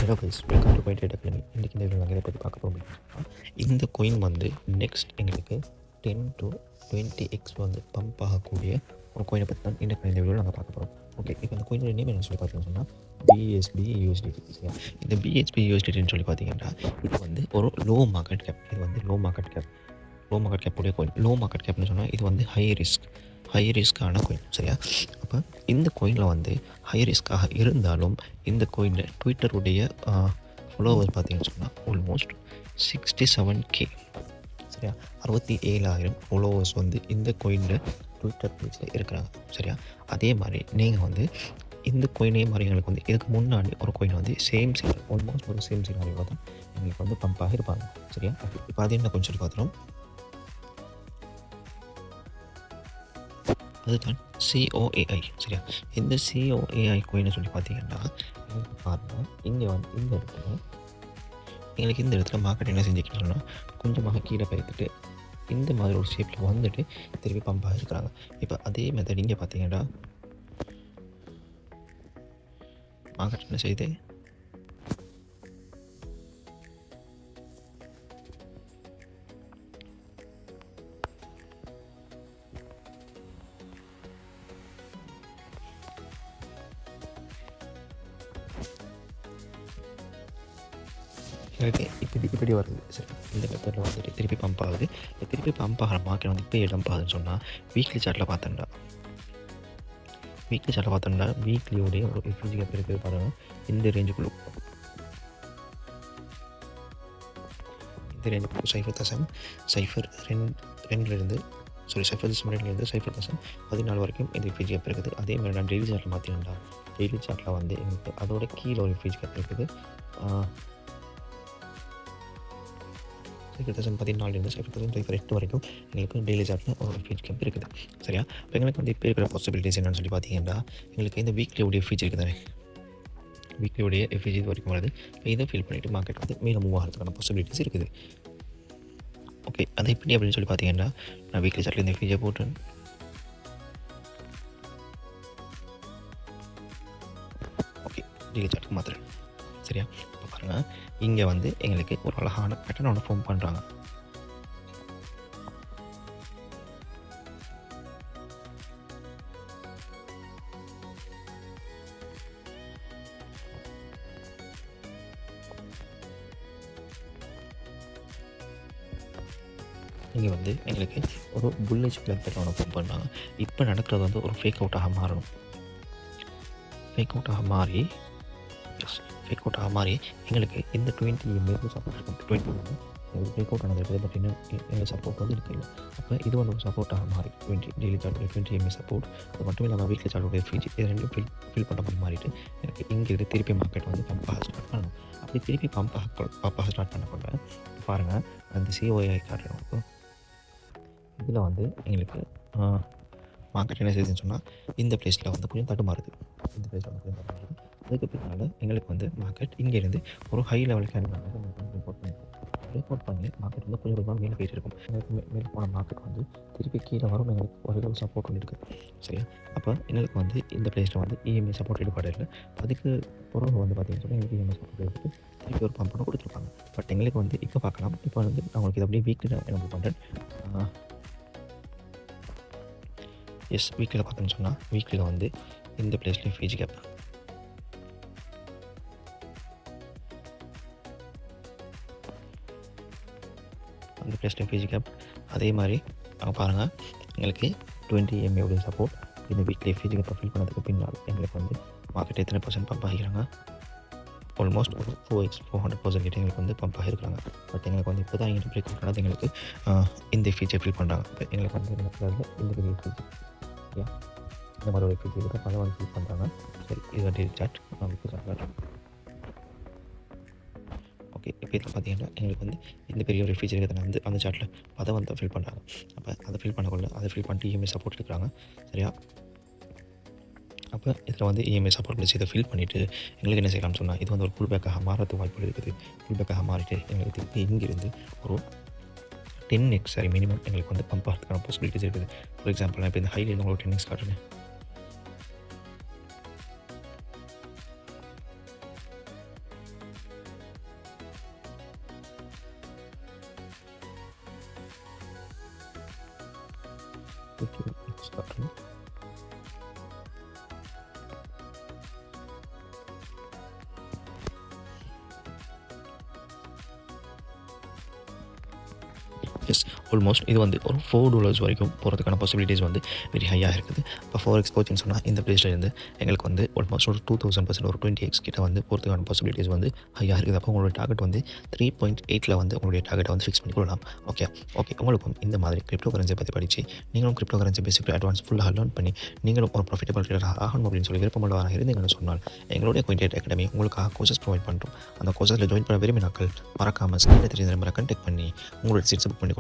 Hello guys, welcome to trade academy. இன்றைக்கி இந்த video நாங்கள் இதை பற்றி பார்க்க போகிறோம். இந்த காயின் வந்து நெக்ஸ்ட் எங்களுக்கு 10 to 20x வந்து பம்ப் ஆகக்கூடிய ஒரு கோயினை பற்றி தான் இந்த வீடியோவில் நாங்கள் பார்க்க போகிறோம். ஓகே, இப்போ இந்த கோயினோட நேம் என்ன சொல்லி பார்த்தீங்கன்னு சொன்னால் BSB USDT. சரியா? இந்த BSB USDTன்னு சொல்லி பார்த்தீங்கன்னா இது வந்து ஒரு லோ மார்க்கெட் கேப். இது வந்து லோ மார்க்கெட் கேப் உடைய கோயின். லோ மார்க்கெட் கேப்னு சொன்னால் இது வந்து ஹை ரிஸ்க்கான கோயின். சரியா? அப்போ இந்த கோயினில் வந்து ஹை ரிஸ்க்காக இருந்தாலும் இந்த கோயினில் ட்விட்டருடைய ஃபாலோவர்ஸ் பார்த்தீங்கன்னு சொன்னால் ஆல்மோஸ்ட் 67K. சரியா? 67,000 ஃபாலோவர்ஸ் வந்து இந்த கோயினில் ட்விட்டர் பேஜில் இருக்கிறாங்க. சரியா? அதே மாதிரி நீங்கள் வந்து இந்த கோயினே மாதிரி எங்களுக்கு வந்து இதுக்கு முன்னாடி ஒரு கோயின் வந்து சேம் சீனாரி, ஆல்மோஸ்ட் ஒரு சேம் சீனாரியில் தான் எங்களுக்கு வந்து பம்பாக இருப்பாங்க. சரியா? இப்போ அது என்ன கொஞ்சம் சொல்லி பார்த்துறோம். அதுதான் COAI. சரியா? இந்த COAI கோயினை சொல்லி பார்த்தீங்கன்னா பாருங்கள், இங்கே வந்து இந்த இடத்துல மார்க்கெட் என்ன செஞ்சுக்கிட்டோம்னா கொஞ்சமாக கீழே பயிர்த்துட்டு இந்த மாதிரி ஒரு ஷேப்பில் வந்துட்டு திருப்பி பம்பாக இருக்கிறாங்க. இப்போ அதே மெத்தட் இங்கே பார்த்தீங்கன்னா மார்க்கெட் என்ன செய்யுது, இப்படி வருது. சரி, இந்த மெத்தடில் வந்துட்டு திருப்பி பம்ப் ஆகுது. திருப்பி பம்ப் ஆகிற மார்க்கெட் வந்து இப்போ இடம் ஆகுதுன்னு சொன்னால் வீக்லி சார்ட்டில் பார்த்தோம்னா வீக்லியோடைய ஒரு எஃப்ஜி கேப் இருக்குது பாருங்கள். இந்த ரேஞ்சுக்குள்ளே 0.02 0.14 வரைக்கும் இந்த எஃப்ஜி கேப் இருக்குது. அதே மாதிரி நான் டெய்லி சார்ட்டில் மாற்றினா டெய்லி சார்ட்டில் வந்து எங்களுக்கு அதோட கீழே ஒரு எஃப்ஜி கேப் இருக்குது. 0.14 0.08 வரைக்கும் எங்களுக்கு டெய்லி சார்ட்டில் ஒரு எஃப்ஜி கேப் இருக்குது. சரியா? இப்போ எங்களுக்கு வந்து இப்போ இருக்கிற பாசிபிலிட்டிஸ் என்னென்னு சொல்லி பார்த்தீங்கன்னா எங்களுக்கு இந்த வீக்லியோடைய எஃப்ஜி இருக்குது. வீக்லியோடைய எஃப்ஜி வரைக்கும் வருது. இப்போ இதை ஃபில் பண்ணிவிட்டு மார்க்கெட் வந்து மேலே மூவ் ஆகிறதுக்கான பாசிபிலிட்டிஸ் இருக்குது. ஓகே, அதை எப்படி அப்படின்னு சொல்லி பார்த்தீங்கன்னா நான் வீக்லி சார்ட்டில் இந்த எஃப்ஜியை போட்டேன். ஓகே, டெய்லி சார்ட்டுக்கு மாத்திரேன். சரியா? இப்போ பாருங்கள், இங்கே வந்து எங்களுக்கு ஒரு அழகான பேட்டர்னோட ஃபார்ம் பண்ணுறாங்க. இங்கே வந்து எங்களுக்கு ஒரு புல்லிஷ் பேட்டர்னோட ஃபார்ம் பண்ணாங்க. இப்போ நடக்கிறது வந்து ஒரு ஃபேக் அவுட்டாக மாறணும். ஃபேக் அவுட்டாக மாறி எங்களுக்கு இந்த 20 EMA சப்போர்ட் இருக்கும். 20 வந்து எங்களுக்கு ஃபேக் அவுட் ஆனது இருக்குது. பட் இன்னும் எங்கள் சப்போர்ட் வந்து இருக்குது. அப்போ இது வந்து ஒரு சப்போர்ட்டாக மாறி 20 டெய்லி சார்ட் 20 EMA சப்போர்ட், அது மட்டும் இல்லாமல் வீக்லி சார்ட்டோடைய ஃபிஜி இது ரெண்டும் ஃபில் பண்ண மாதிரி மாறிட்டு எனக்கு இங்கே திருப்பி மார்க்கெட் வந்து பம்பாக ஸ்டார்ட் பண்ணணும். அப்படி திருப்பி பம்பாக ஸ்டார்ட் பண்ண பாருங்கள், அந்த COAI காட்டுறோம். இதில் வந்து எங்களுக்கு மார்க்கெட் என்ன செய்யுதுன்னு சொன்னால் இந்த பிளேஸில் வந்து கொஞ்சம் தடுமாறுது. அதுக்கு பின்னால் எங்களுக்கு வந்து மார்க்கெட் இங்கேருந்து ஒரு ஹை லெவல் கேண்டில் ரிப்போர்ட் பண்ணி மார்க்கெட் வந்து கொஞ்சம் கொஞ்சமாக மேலே போயிட்டு இருக்கும். மேலே போன மார்க்கெட் வந்து திருப்பி கீழே வரும். எங்களுக்கு ஒரு சப்போர்ட் ஒன்று இருக்குது. சரியா? அப்போ எங்களுக்கு வந்து இந்த பிளேஸில் வந்து EMA சப்போர்ட் ஈடுபாடு இல்லை. அதுக்கு பிறகு வந்து பார்த்தீங்கன்னு சொன்னால் எங்களுக்கு EMA சப்போர்ட் எடுத்துட்டு திருப்பி ஒரு பம்பனை கொடுத்துருப்பாங்க. பட் எங்களுக்கு வந்து இப்போ பார்க்கலாம். இப்போ வந்து நான் உங்களுக்கு இது அப்படியே வீக்லி என்ன பண்ணுறேன். வீக்கில் பார்த்தோன்னு சொன்னால் வீக்கில் வந்து இந்த பிளேஸ்லேயும் ஃபிஜி கேப் அந்த பிளேஸ்லேயும் ஃபிஜி கேப். அதே மாதிரி பாருங்கள், எங்களுக்கு 20 EMA உடைய சப்போர்ட் இந்த வீக்லி ஃபிஜி கேப்பை ஃபில் பண்ணதுக்கு பின்னால் எங்களுக்கு வந்து மார்க்கெட் எத்தனை % பம்ப் ஆகிக்கிறாங்க, ஆல்மோஸ்ட் ஒரு 400% கிட்ட எங்களுக்கு வந்து பம்ப் ஆகிருக்கிறாங்க. பட் எங்களுக்கு வந்து இப்போ தான் எங்களுக்கு பிரேக் அவுட் ஆனது. எங்களுக்கு இந்த ஃபீச்சர் ஃபில் பண்ணுறாங்க. இப்போ எங்களுக்கு வந்து இந்த பெரிய ஃபீச்சர் இந்த மாதிரி ஒரு எஃப்ஜி இருக்க பல வந்து ஃபில் பண்ணுறாங்க. சரி, இது டெய்லி சார்ட் காட்டுறேன். ஓகே, இப்போ இதில் பார்த்தீங்கன்னா எங்களுக்கு வந்து இந்த பெரிய ஒரு ஃபீச்சர் இருக்கிறது அந்த சார்ட்டில் அதை வந்து ஃபில் பண்ணுறாங்க. அப்போ அதை ஃபில் பண்ணிட்டு EMA சப்போர்ட் எடுக்கிறாங்க. சரியா? அப்போ இதில் வந்து EMA சப்போர்ட் ப்ளஸ் இதை ஃபில் பண்ணிவிட்டு எங்களுக்கு என்ன செய்யலாம்னு சொன்னால் இது வந்து ஒரு புல் பேக்காக மாறத்து வாய்ப்பு இருக்குது. புல் பேக்காக மாறிட்டு எங்களுக்கு திருப்பி இங்கிருந்து ஒரு 10x மினிமம் எங்களுக்கு வந்து பம்ப் ஆகிறதுக்கான பாசிபிலிட்டிஸ் இருக்குது. ஃபார் எக்ஸாம்பிள் நான் இப்போ இந்த ஹைலைட் உங்களுக்கு 10x காட்டுறேன். 50 காட்டுறேன். எஸ், ஆல்மோஸ்ட் இது வந்து ஒரு $4 வரைக்கும் போகிறதுக்கான பாசிபிலிட்டிஸ் வந்து வெரி ஹையாக இருக்குது. இப்போ 4x போச்சுன்னு சொன்னால் இந்த ப்ளேஸ்லேருந்து எங்களுக்கு வந்து ஆல்மோஸ்ட் ஒரு 2000% ஒரு 20x கிட்ட வந்து போகிறதுக்கான பாசிபிலிட்டிஸ் வந்து ஹையாக இருக்குது. அப்போ உங்களோட டார்கெட் வந்து 3.8 வந்து உங்களுடைய டார்கெட்டை வந்து ஃபிக்ஸ் பண்ணி கொள்ளலாம். ஓகே உங்களுக்கும் இந்த மாதிரி கிரிப்டோ கரன்சியை பற்றி படித்து நீங்களும் கிரிப்டோ கரன்சி பேசிக் அட்வான்ஸ் ஃபுல்லாக லேர்ன் பண்ணி நீங்களும் ஒரு ப்ராஃபிட்டபிள் ட்ரேடராக ஆகணும் அப்படின்னு சொல்லி விருப்பமுள்ளவராக இருந்தீங்கன்னு சொன்னால் எங்களுடைய குயின்டேட் அகாடமி உங்களுக்காக கோர்சஸ் ப்ரொவைட் பண்ணுறோம். அந்த கோர்சஸில் ஜாயின் பண்ண விரும்பினாக்கள் மறக்காமல் ஸ்க்ரீனில் தெரிஞ்ச நம்பரை கான்டாக்ட் பண்ணி உங்களோட சீட்ஸை புக் பண்ணிக்கொள்ளுங்கள்.